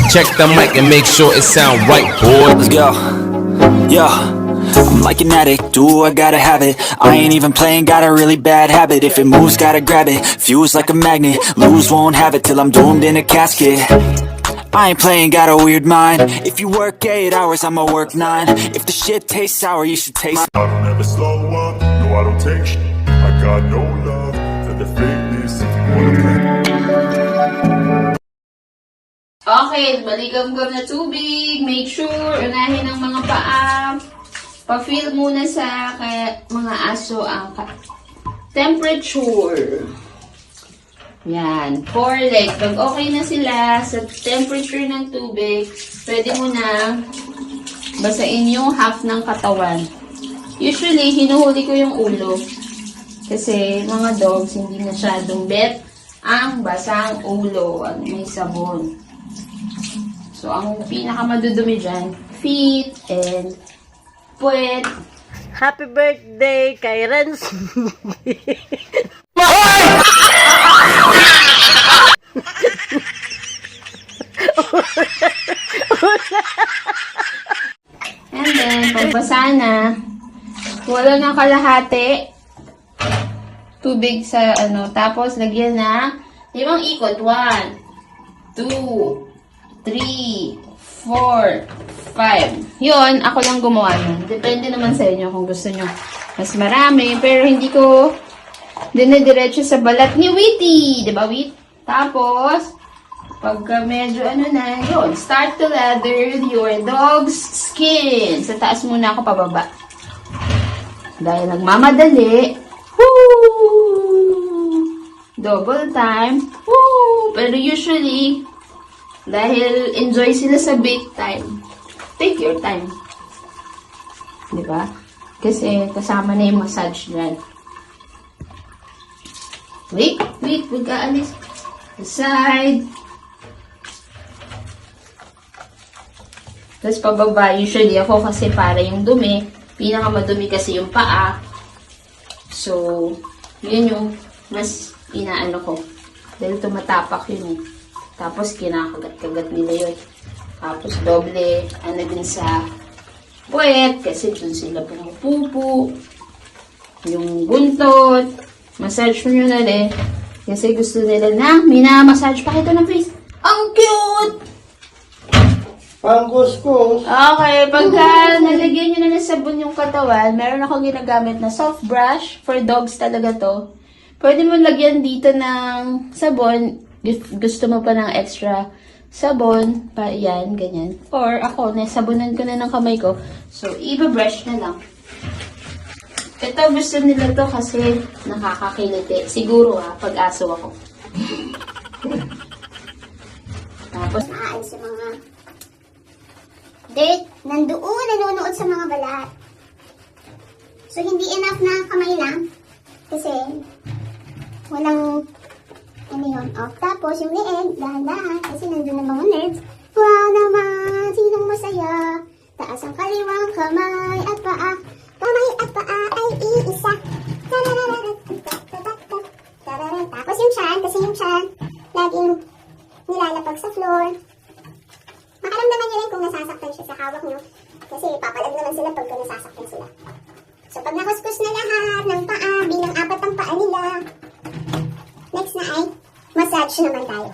Check the mic and make sure it sound right, boy. Let's go. Yeah. I'm like an addict, do I gotta have it. I ain't even playing, got a really bad habit. If it moves, gotta grab it. Fuse like a magnet, lose, won't have it till I'm doomed in a casket. I ain't playing, got a weird mind. If you work 8 hours, I'ma work 9. If the shit tastes sour, you should taste. I don't ever slow up, no I don't take shit. I got no love for the fakeness. If you wanna play. Okay, maligam-gam na tubig. Make sure, unahin ang mga paa. Pa-feel muna sa mga aso ang temperature. Yan. 4 legs. Pag okay na sila sa temperature ng tubig, pwede mo na basain yung half ng katawan. Usually, hinuhuli ko yung ulo. Kasi mga dogs, hindi masyadong bet ang basang ulo. May sabon. So, ang pinakamadudumi dyan, feet and puwet. Happy birthday kay Renz. And then, pagbasa na, wala ng kalahati. Tubig sa tapos lagyan na 5 ikot. 1, 2, 3, 4, 5. Yun, ako lang gumawa nun. Depende naman sa inyo kung gusto nyo mas marami. Pero hindi ko dinediretso sa balat ni Witty. Diba, Wit? Tapos, pagka medyo na, yun. Start to lather your dog's skin. Sa taas muna ako pababa. Dahil nagmamadali. Woo! Double time. Woo! Pero usually, dahil enjoy sila sa bake time, take your time. Diba? Kasi kasama na yung massage dyan. Wait, huwag ka alis. Side. Tapos pababa, usually ako kasi para yung dumi, pinakamadumi kasi yung paa. So, yun yung mas inaano ko. Dahil tumatapak yun eh. Tapos, kinakagat-kagat nila yun. Tapos, doble, din sa puwet, kasi dun sila pumupupo. Yung buntot, massage nyo na rin. Kasi gusto nila na, minamassage pa kita ng face. Ang cute! Pangkuskus. Okay, pagka nalagyan nyo na ng sabon yung katawan, meron akong ginagamit na soft brush. For dogs talaga to. Pwede mo lagyan dito ng sabon. Gusto mo pa ng extra sabon, pa yan, ganyan. Or ako, nasabunan ko na ng kamay ko. So, i-brush na lang. Ito, gusto nila to kasi nakakakiliti. Siguro pag-aso ako. Tapos, maaalis yung mga dirt nandoon, nanonood sa mga balat. So, hindi enough na kamay lang. Kasi, walang Tapos, yung leeg, dahan-dahan, kasi nandun ang mga nerves. Wow naman, sinong masaya? Taas ang kaliwang kamay at paa. Kamay at paa ay iisa. Tapos yung chan, kasi yung chan, laging nilalapag sa floor. Makaramdaman nyo rin kung nasasaktan siya sa hawak nyo. Kasi papalag naman sila pagka nasasaktan sila. So, pag nakuskus na lahat ng paa, bilang 4 ang paa nila, next na ay massage naman tayo.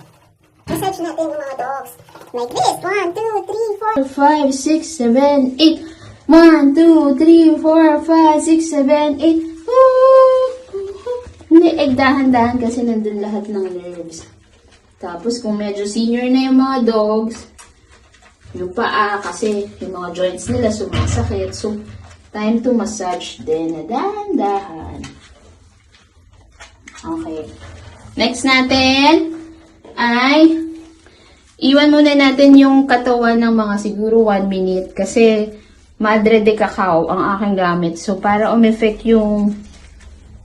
Massage natin yung mga dogs. Like this. 1, 2, 3, 4. 5, 6, 7, 8. 1, 2, 3, 4, 5, 6, 7, 8. Hindi, dahan-dahan kasi nandun lahat ng nerves. Tapos, kung medyo senior na yung mga dogs, yung paa, kasi yung mga joints nila sumasakit. So, time to massage din na dahan-dahan. Okay. Next natin ay iwan muna natin yung katawan ng mga siguro 1 minute kasi Madre de Cacao ang aking gamit. So, para umeffect yung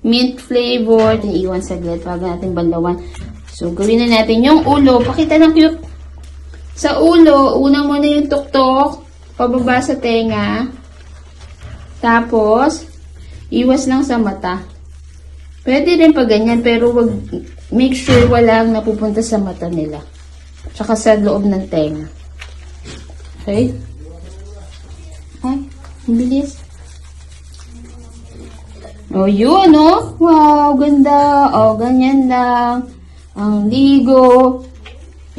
mint flavor, iwan saglit wag natin bandawan. So, gawin na natin yung ulo. Pakita ng cute. Sa ulo, una muna yung tuktok, pababa sa tenga. Tapos, iwas lang sa mata. Pwede rin pa ganyan, pero make sure walang napupunta sa mata nila. Tsaka sa loob ng tenga. Okay. Ay, ang bilis. Oh, yun, oh. Wow, ganda. Oh, ganyan lang. Ang ligo.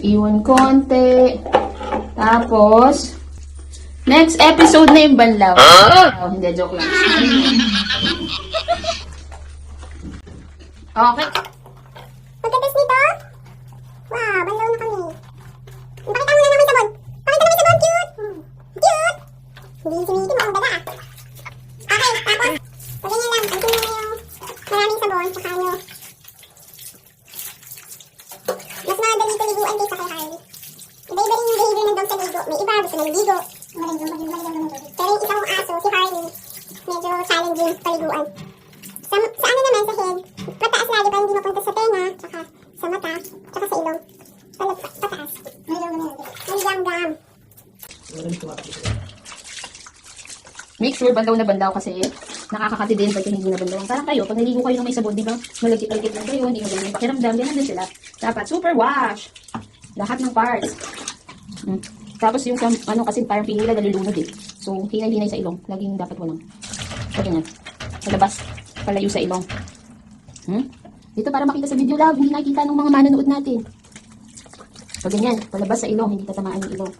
Iwan konti. Tapos, next episode na yung banlaw. Oh, hindi, joke lang. Okay. Pagkatas nito, wow, banlaw na kami. Pakita mo na naman sabon. Pakita naman sabon, cute. Cute. Hindi si Mickey mo, ang ganda. Okay, tapos, pagganyan lang, alisin mo na yung maraming sabon, tsaka ano. Mas madali ito liguan kaysa kay Harley. Iba-iba rin yung behavior ng dog sa ligo. May iba, gusto na ligo. Pero yung isa kong aso, si Harley, medyo challenging paliguan. Sa ano naman, sa head, pataas lagi para hindi mapunta sa tenga, tsaka sa mata, tsaka sa ilong. Pataas. Gam-gam. Make sure bandaw na bandaw kasi nakakakati din pag hindi na bandaw. Parang kayo, pag naligo kayo ng may sabon, di ba? Malagkit-lagkit lang kayo, hindi maganda yung pakiramdam, ganun din sila. Dapat super wash. Lahat ng parts. Tapos yung ano kasi parang feeling nila nalulunod eh. So, hinay-hinay sa ilong. Laging dapat walang. So, ganyan. Sa labas. Palayo sa ilong. Dito para makita sa video love, hindi nakikita ng mga manonood natin. So, ganyan. Palabas sa ilong, hindi tatamaan yung ilong.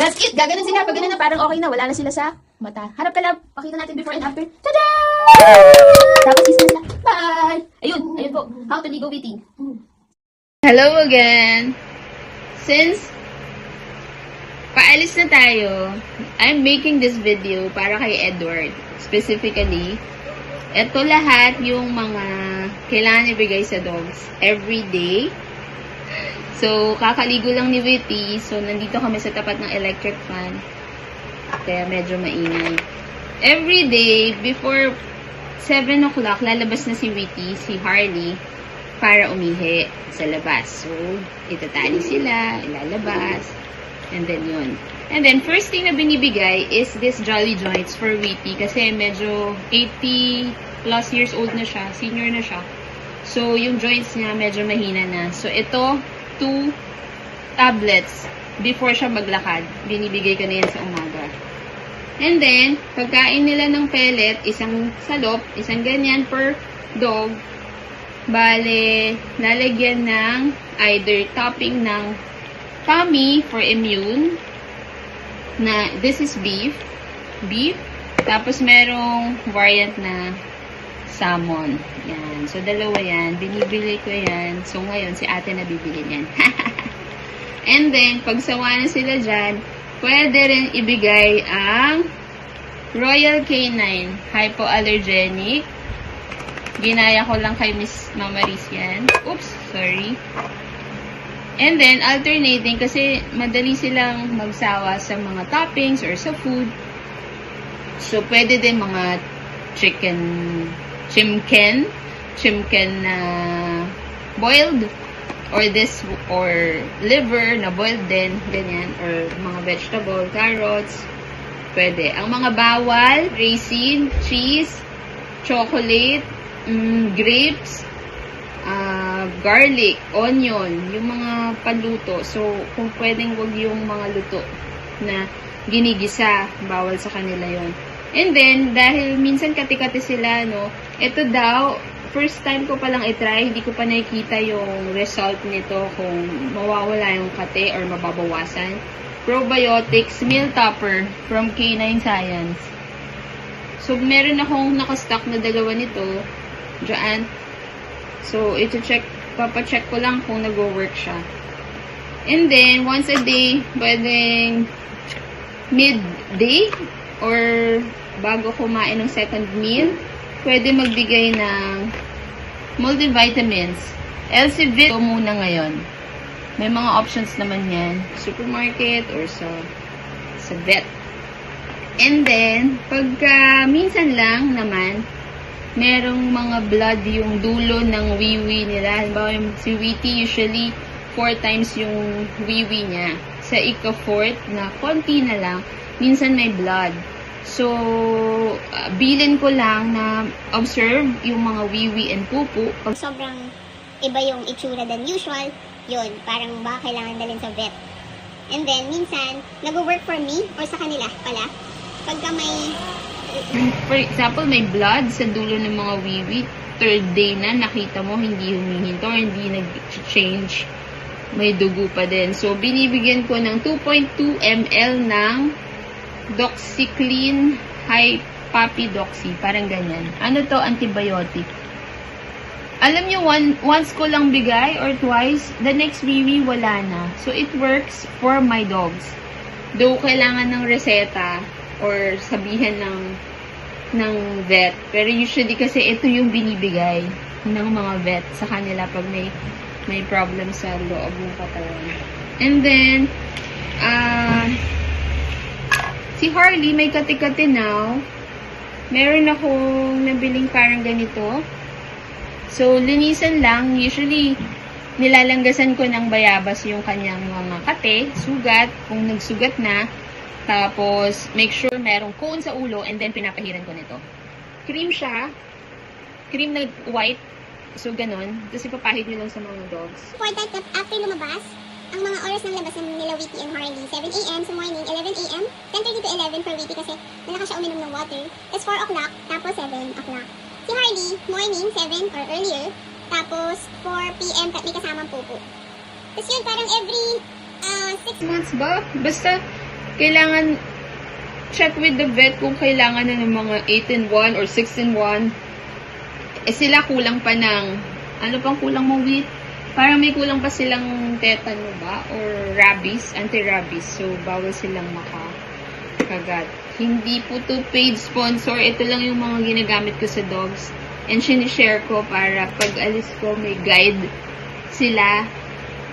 That's it! Gaganon sila. Pag ganun na, parang okay na. Wala na sila sa mata. Harap ka lang. Pakita natin before and after. Tada! Tapos isa na sila. Bye! Ayun. Ayun po. How to ligo waiting. Hello again. Since paalis na tayo, I'm making this video para kay Edward. Specifically, ito lahat yung mga kailangan ibigay sa dogs every day. So, kakaligo lang ni Witty. So, nandito kami sa tapat ng electric fan. Kaya medyo maingay. Every day, before 7 o'clock, lalabas na si Witty, si Harley, para umihi sa labas. So, itatali sila, ilalabas, and then yun. And then, first thing na binibigay is this Jolly Joints for Witty kasi medyo 80 plus years old na siya, senior na siya. So, yung joints niya medyo mahina na. So, ito, 2 tablets before siya maglakad. Binibigay ko na yan sa umaga. And then, pagkain nila ng pellet, isang salop, isang ganyan per dog. Bale, lalagyan ng either topping ng tummy for immune, na this is beef, tapos merong variant na salmon. Yan. So, dalawa yan. Binibili ko yan. So, ngayon, si ate na bibili yan. And then, pag sawa na sila dyan, pwede rin ibigay ang Royal Canine Hypoallergenic. Ginaya ko lang kay Miss Mama Riz yan. Oops, sorry. And then, alternating kasi madali silang magsawa sa mga toppings or sa food. So, pwede din mga chimken na boiled or liver na boiled din, ganyan, or mga vegetable, carrots, pwede. Ang mga bawal, raisin, cheese, chocolate, grapes, garlic, onion, yung mga panluto. So, kung pwedeng wag yung mga luto na ginigisa, bawal sa kanila yon. And then, dahil minsan kati-kati sila, no, ito daw, first time ko palang i-try, hindi ko pa nakikita yung result nito kung mawawala yung kati or mababawasan. Probiotics Meal Topper from K9 Science. So, meron akong nakastock na dalawa nito dyan. So, papacheck ko lang kung nag-work siya. And then, once a day, pwedeng midday or bago kumain ng second meal, pwede magbigay ng multivitamins. LC-Vit muna ngayon. May mga options naman yan. Supermarket or sa vet. And then, pagka minsan lang naman, merong mga blood yung dulo ng wiwi nila. Halimbawa, si Witty usually 4 times yung wiwi niya. Sa ika-4th na konti na lang, minsan may blood. So, bilin ko lang na observe yung mga wiwi and pupu. Pag sobrang iba yung itsura than usual, yun, parang baka kailangan dalhin sa vet. And then, minsan, nag-work for me or sa kanila pala. Pagka may... For example, may blood sa dulo ng mga wiwi. Third day na, nakita mo, hindi humihinto, hindi nag-change. May dugo pa din. So, binibigyan ko ng 2.2 ml ng Doxyclean High Papi Doxy. Parang ganyan. Ano to? Antibiotic. Alam nyo, once ko lang bigay or twice, the next wiwi wala na. So, it works for my dogs. Though, kailangan ng reseta or sabihan ng vet. Pero usually kasi ito yung binibigay ng mga vet sa kanila pag may problem sa loob ng katawan. And then, si Harley may kati-kati now. Meron akong nabiling parang ganito. So, linisan lang. Usually, nilalanggasan ko ng bayabas yung kanyang mga kate, sugat, kung nagsugat na. Tapos, make sure merong cone sa ulo and then pinapahiran ko nito. Cream siya. Cream na white. So, ganun. Tapos, ipapahid nyo lang sa mga dogs. Important that after lumabas, ang mga oras ng labas ng nila Wheatie and Harley, 7 a.m. sa morning, 11 a.m., 10:30 to 11 for Wheatie kasi malakas siya uminom ng water. Tapos 4 o'clock, tapos 7 o'clock. Si Harley, morning, 7 or earlier, tapos 4 p.m. may kasamang pupo. Tapos yun, parang every 6 Months ba? Basta, kailangan check with the vet kung kailangan na ng mga 8-in-1 or 6-in-1. Eh, sila kulang pa ng, ano pang kulang mo, Wheat? Parang may kulang pa silang tetano ba? Or rabies, anti-rabies. So, bawal silang makagat. Hindi po to paid sponsor. Ito lang yung mga ginagamit ko sa dogs. And sinishare ko para pag alis ko may guide sila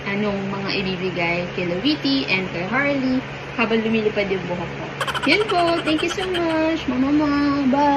anong mga ibibigay kay Wheatie and kay Harley habang lumilipad yung buhok ko. Yan po. Thank you so much. Mama. Bye.